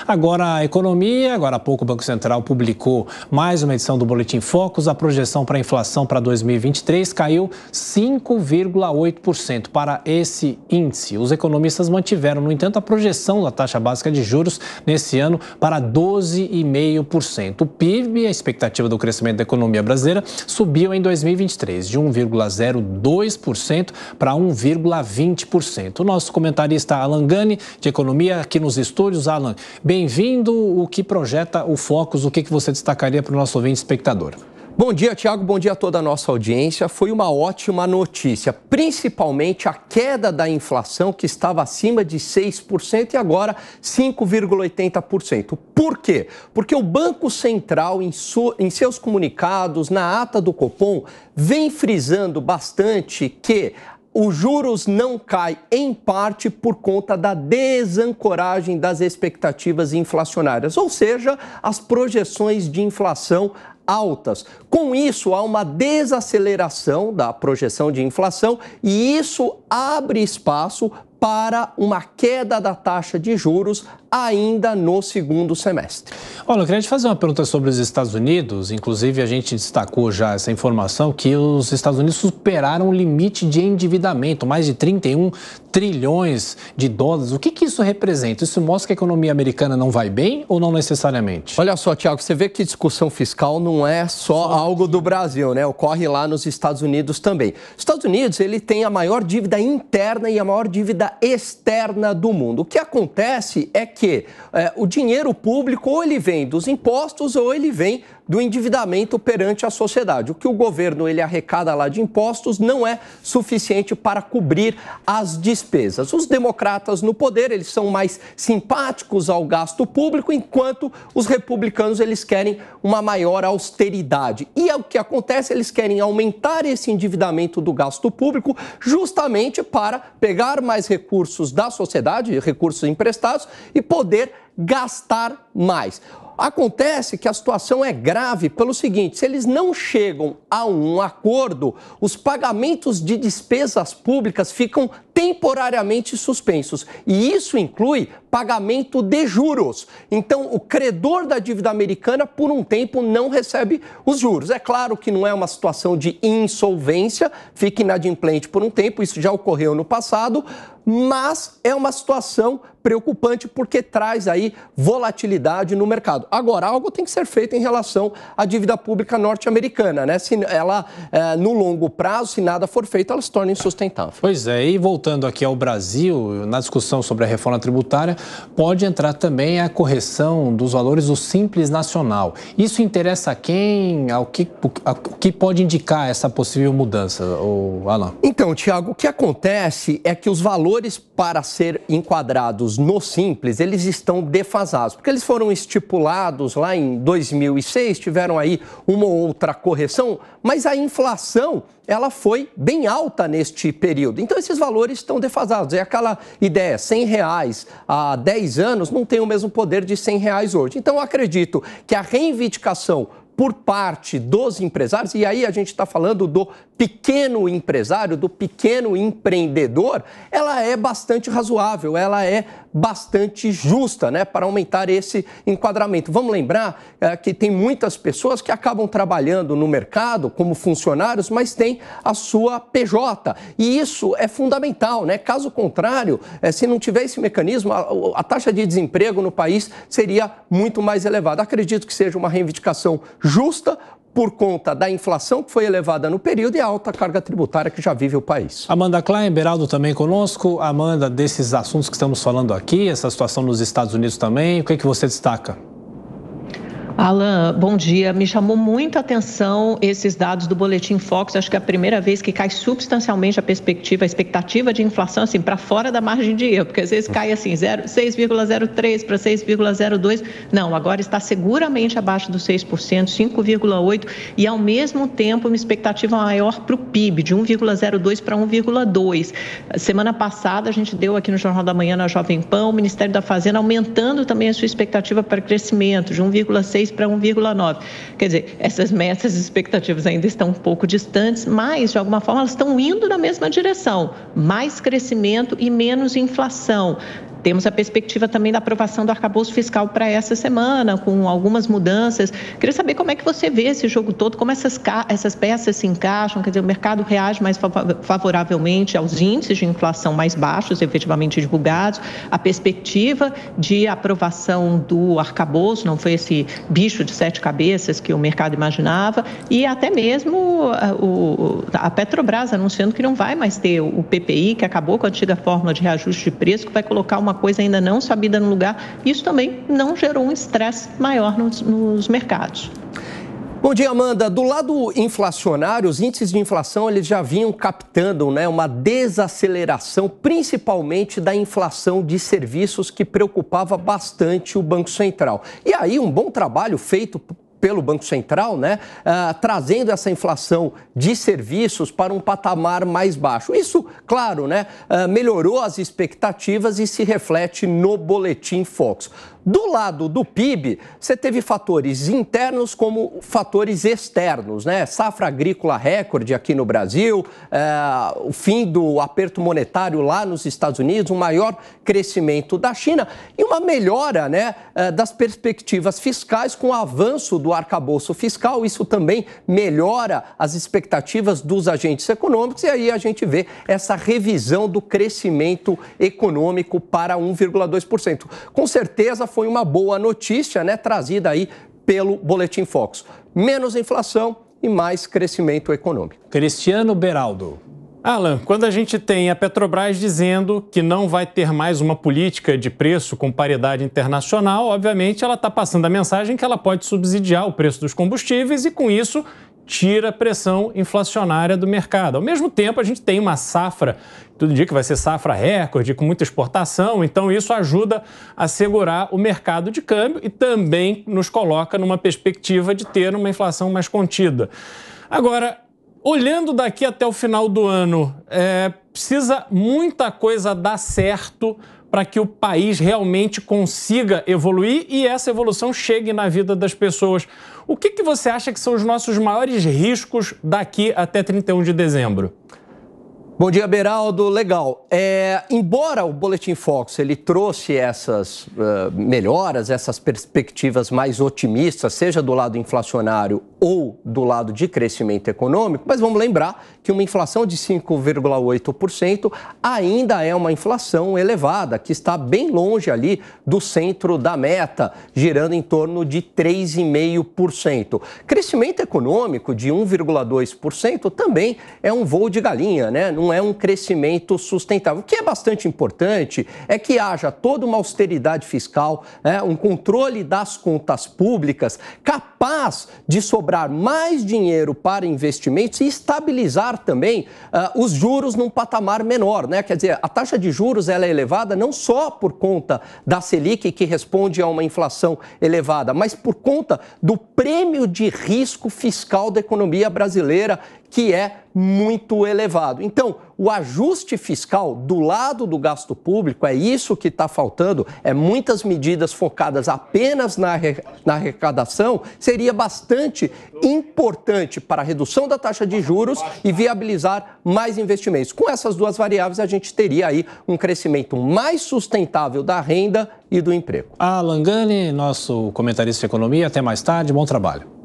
Agora a economia, agora há pouco o Banco Central publicou mais uma edição do Boletim Focus. A projeção para a inflação para 2023 caiu 5,8% para esse índice. Os economistas mantiveram, no entanto, a projeção da taxa básica de juros nesse ano para 12,5%. O PIB, a expectativa do crescimento da economia brasileira, subiu em 2023 de 1,02% para 1,20%. O nosso comentarista Alan Gani, de Economia, aqui nos estúdios. Alan, bem-vindo. O que projeta o Focus? O que você destacaria para o nosso ouvinte espectador? Bom dia, Tiago. Bom dia a toda a nossa audiência. Foi uma ótima notícia, principalmente a queda da inflação, que estava acima de 6% e agora 5,80%. Por quê? Porque o Banco Central, em seus comunicados, na ata do Copom, vem frisando bastante que os juros não caem, em parte, por conta da desancoragem das expectativas inflacionárias, ou seja, as projeções de inflação altas. Com isso, há uma desaceleração da projeção de inflação e isso abre espaço para uma queda da taxa de juros ainda no segundo semestre. Olha, eu queria te fazer uma pergunta sobre os Estados Unidos. Inclusive, a gente destacou já essa informação que os Estados Unidos superaram o limite de endividamento, mais de 31 trilhões de dólares. O que isso representa? Isso mostra que a economia americana não vai bem ou não necessariamente? Olha só, Tiago, você vê que discussão fiscal não é só algo do Brasil, né? Ocorre lá nos Estados Unidos também. Os Estados Unidos, ele tem a maior dívida interna e a maior dívida externa do mundo. O que acontece é que o dinheiro público ou ele vem dos impostos ou ele vem do endividamento perante a sociedade. O que o governo ele arrecada lá de impostos não é suficiente para cobrir as despesas. Os democratas no poder, eles são mais simpáticos ao gasto público, enquanto os republicanos eles querem uma maior austeridade. E é o que acontece, eles querem aumentar esse endividamento do gasto público justamente para pegar mais recursos da sociedade, recursos emprestados, e poder gastar mais. Acontece que a situação é grave pelo seguinte: se eles não chegam a um acordo, os pagamentos de despesas públicas ficam temporariamente suspensos. E isso inclui pagamento de juros. Então, o credor da dívida americana, por um tempo, não recebe os juros. É claro que não é uma situação de insolvência, fica inadimplente por um tempo, isso já ocorreu no passado, mas é uma situação preocupante porque traz aí volatilidade no mercado. Agora, algo tem que ser feito em relação à dívida pública norte-americana, né? Se ela, no longo prazo, se nada for feito, ela se torna insustentável. Pois é, e voltando aqui ao Brasil, na discussão sobre a reforma tributária, pode entrar também a correção dos valores do Simples Nacional. Isso interessa a quem? O que pode indicar essa possível mudança, Alan? Então, Tiago, o que acontece é que os valores para ser enquadrados no Simples, eles estão defasados, porque eles foram estipulados lá em 2006, tiveram aí uma ou outra correção, mas a inflação, ela foi bem alta neste período. Então, esses valores estão defasados. É aquela ideia, R$100 há 10 anos não tem o mesmo poder de R$100 hoje. Então, eu acredito que a reivindicação por parte dos empresários, e aí a gente está falando do pequeno empresário, do pequeno empreendedor, ela é bastante razoável, ela é bastante justa, né, para aumentar esse enquadramento. Vamos lembrar que tem muitas pessoas que acabam trabalhando no mercado como funcionários, mas têm a sua PJ, e isso é fundamental, né? Caso contrário, se não tiver esse mecanismo, a taxa de desemprego no país seria muito mais elevada. Acredito que seja uma reivindicação justa por conta da inflação que foi elevada no período e a alta carga tributária que já vive o país. Amanda Klein, Beraldo também conosco. Amanda, desses assuntos que estamos falando aqui, essa situação nos Estados Unidos também, o que é que você destaca? Alan, bom dia. Me chamou muita atenção esses dados do Boletim Focus. Acho que é a primeira vez que cai substancialmente a expectativa de inflação, assim, para fora da margem de erro, porque às vezes cai assim, 6,03 para 6,02. Não, agora está seguramente abaixo dos 6%, 5,8%, e ao mesmo tempo uma expectativa maior para o PIB, de 1,02 para 1,2. Semana passada a gente deu aqui no Jornal da Manhã, na Jovem Pan, o Ministério da Fazenda aumentando também a sua expectativa para crescimento, de 1,6 para 1,9. Quer dizer, essas metas e expectativas ainda estão um pouco distantes, mas, de alguma forma, elas estão indo na mesma direção. Mais crescimento e menos inflação. Temos a perspectiva também da aprovação do arcabouço fiscal para essa semana, com algumas mudanças. Queria saber como é que você vê esse jogo todo, como essas peças se encaixam, quer dizer, o mercado reage mais favoravelmente aos índices de inflação mais baixos, efetivamente divulgados, a perspectiva de aprovação do arcabouço, não foi esse bicho de 7 cabeças que o mercado imaginava, e até mesmo a Petrobras anunciando que não vai mais ter o PPI, que acabou com a antiga fórmula de reajuste de preço, que vai colocar uma coisa ainda não sabida no lugar. Isso também não gerou um estresse maior nos mercados. Bom dia, Amanda. Do lado inflacionário, os índices de inflação eles já vinham captando, né, uma desaceleração, principalmente da inflação de serviços, que preocupava bastante o Banco Central. E aí, um bom trabalho feito pelo Banco Central, né, trazendo essa inflação de serviços para um patamar mais baixo. Isso, claro, né, melhorou as expectativas e se reflete no Boletim Focus. Do lado do PIB, você teve fatores internos como fatores externos, né? Safra agrícola recorde aqui no Brasil, o fim do aperto monetário lá nos Estados Unidos, um maior crescimento da China e uma melhora, né, das perspectivas fiscais com o avanço do arcabouço fiscal. Isso também melhora as expectativas dos agentes econômicos e aí a gente vê essa revisão do crescimento econômico para 1,2%. Com certeza foi uma boa notícia, né, trazida aí pelo Boletim Focus. Menos inflação e mais crescimento econômico. Cristiano Beraldo. Alan, quando a gente tem a Petrobras dizendo que não vai ter mais uma política de preço com paridade internacional, obviamente ela está passando a mensagem que ela pode subsidiar o preço dos combustíveis e, com isso, tira a pressão inflacionária do mercado. Ao mesmo tempo, a gente tem uma safra, tudo indica que vai ser safra recorde, com muita exportação, então isso ajuda a segurar o mercado de câmbio e também nos coloca numa perspectiva de ter uma inflação mais contida. Agora, olhando daqui até o final do ano, precisa muita coisa dar certo para que o país realmente consiga evoluir e essa evolução chegue na vida das pessoas. O que você acha que são os nossos maiores riscos daqui até 31 de dezembro? Bom dia, Beraldo. Legal. Embora o Boletim Focus ele trouxe essas melhoras, essas perspectivas mais otimistas, seja do lado inflacionário ou do lado de crescimento econômico, mas vamos lembrar que uma inflação de 5,8% ainda é uma inflação elevada, que está bem longe ali do centro da meta, girando em torno de 3,5%. Crescimento econômico de 1,2% também é um voo de galinha, né? Não é um crescimento sustentável. O que é bastante importante é que haja toda uma austeridade fiscal, um controle das contas públicas capaz de sobrar mais dinheiro para investimentos e estabilizar também os juros num patamar menor, né? Quer dizer, a taxa de juros ela é elevada não só por conta da Selic, que responde a uma inflação elevada, mas por conta do prêmio de risco fiscal da economia brasileira, que é muito elevado. Então, o ajuste fiscal do lado do gasto público, é isso que está faltando, muitas medidas focadas apenas na arrecadação, seria bastante importante para a redução da taxa de juros e viabilizar mais investimentos. Com essas duas variáveis, a gente teria aí um crescimento mais sustentável da renda e do emprego. Alan Gani, nosso comentarista de economia, até mais tarde, bom trabalho.